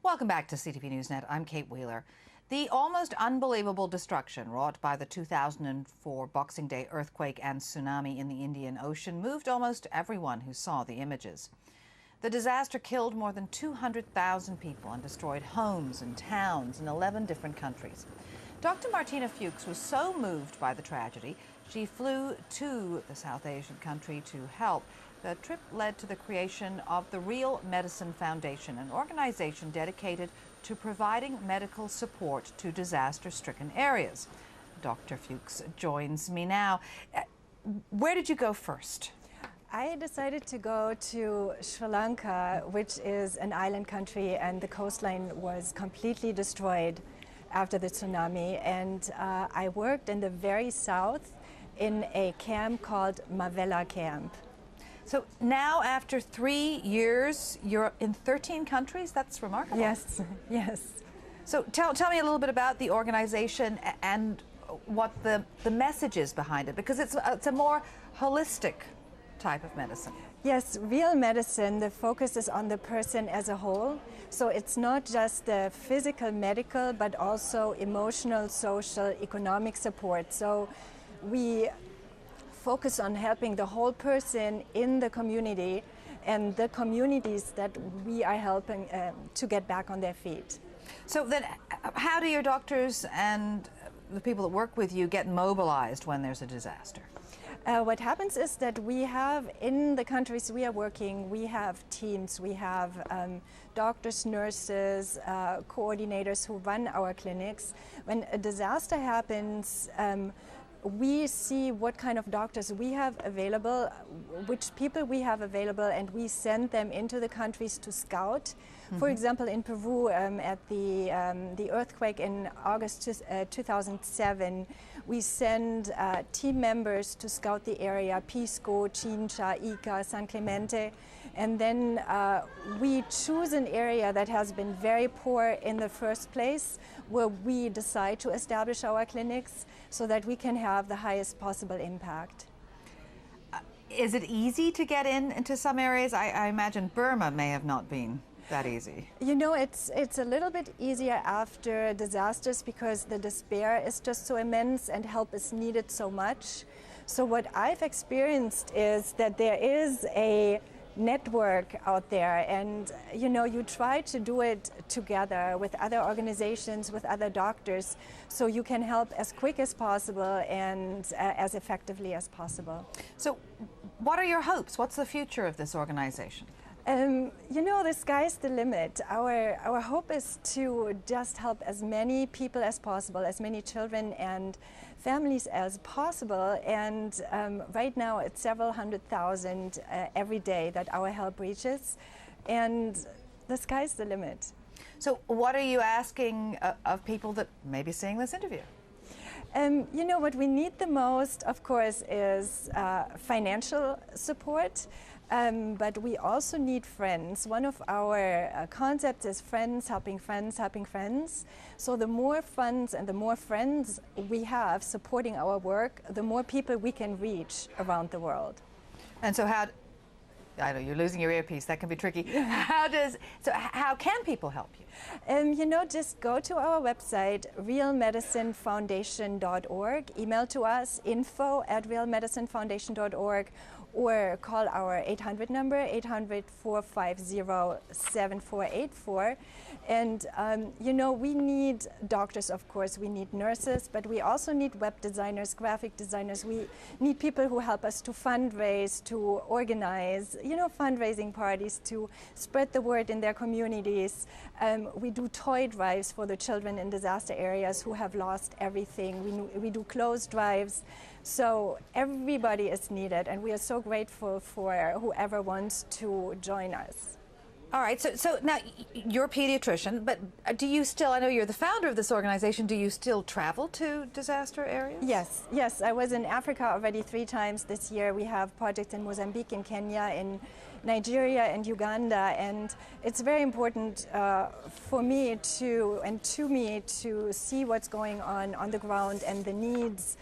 Welcome back to CTV Newsnet. I'm Kate Wheeler. The almost unbelievable destruction wrought by the 2004 Boxing Day earthquake and tsunami in the Indian Ocean moved almost everyone who saw the images. The disaster killed more than 200,000 people and destroyed homes and towns in 11 different countries. Dr. Martina Fuchs was so moved by the tragedy, she flew to the South Asian country to help. The trip led to the creation of the Real Medicine Foundation, an organization dedicated to providing medical support to disaster-stricken areas. Dr. Fuchs joins me now. Where did you go first? I decided to go to Sri Lanka, which is an island country, and the coastline was completely destroyed after the tsunami. And I worked in the very south in a camp called Mavela Camp. So now, after 3 years, you're in 13 countries? That's remarkable. Yes, yes. So tell me a little bit about the organization and what the message is behind it, because it's a more holistic type of medicine. Yes, real medicine, the focus is on the person as a whole. So it's not just the physical, medical, but also emotional, social, economic support. So we focus on helping the whole person in the community and the communities that we are helping to get back on their feet. So then how do your doctors and the people that work with you get mobilized when there's a disaster? What happens is that we have, in the countries we are working, we have teams, we have doctors, nurses, coordinators who run our clinics. When a disaster happens, we see what kind of doctors we have available, which people we have available, and we send them into the countries to scout. Mm-hmm. For example, in Peru, at the earthquake in August 2007, we send team members to scout the area, Pisco, Chincha, Ica, San Clemente, and then we choose an area that has been very poor in the first place, where we decide to establish our clinics so that we can have the highest possible impact. Is it easy to get into some areas? I imagine Burma may have not been that easy. You know, it's a little bit easier after disasters because the despair is just so immense and help is needed so much. So what I've experienced is that there is a network out there, and you know, you try to do it together with other organizations, with other doctors, so you can help as quick as possible and as effectively as possible. So what are your hopes? What's the future of this organization? You know, the sky's the limit. Our hope is to just help as many people as possible, as many children and families as possible. And right now it's several 100,000 every day that our help reaches. And the sky's the limit. So what are you asking of people that may be seeing this interview? You know, what we need the most, of course, is financial support. But we also need friends. One of our concepts is friends helping friends helping friends. So the more funds and the more friends we have supporting our work, the more people we can reach around the world. And so I know you're losing your earpiece, that can be tricky. How can people help you? You know, just go to our website, realmedicinefoundation.org, email to us, info@realmedicinefoundation.org, or call our 800 number, 800-450-7484. And, you know, we need doctors, of course, we need nurses, but we also need web designers, graphic designers. We need people who help us to fundraise, to organize, you know, fundraising parties, to spread the word in their communities. We do toy drives for the children in disaster areas who have lost everything. We do clothes drives. So everybody is needed, and we are so grateful for whoever wants to join us. All right, so now you're a pediatrician, but do you still, I know you're the founder of this organization, do you still travel to disaster areas? Yes, I was in Africa already 3 times this year. We have projects in Mozambique, in Kenya, in Nigeria and Uganda, and it's very important for me to see what's going on the ground and the needs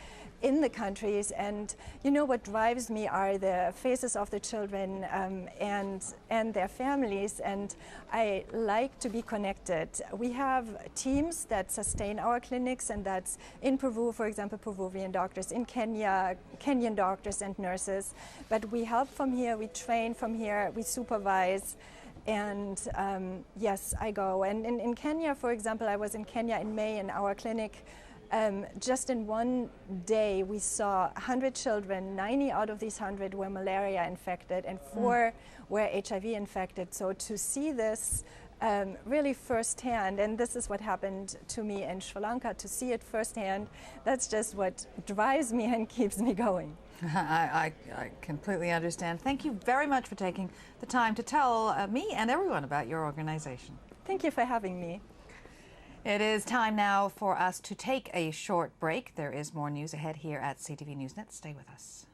in the countries. And you know, what drives me are the faces of the children and their families, and I like to be connected. We have teams that sustain our clinics, and that's in Peru, for example, Peruvian doctors, in Kenya, Kenyan doctors and nurses. But we help from here, we train from here, we supervise. And yes, I go. And in Kenya, for example, I was in Kenya in May in our clinic. Just in one day, we saw 100 children. 90 out of these 100 were malaria infected, and 4 were HIV infected. So to see this really firsthand, and this is what happened to me in Sri Lanka, to see it firsthand, that's just what drives me and keeps me going. I completely understand. Thank you very much for taking the time to tell me and everyone about your organization. Thank you for having me. It is time now for us to take a short break. There is more news ahead here at CTV NewsNet. Stay with us.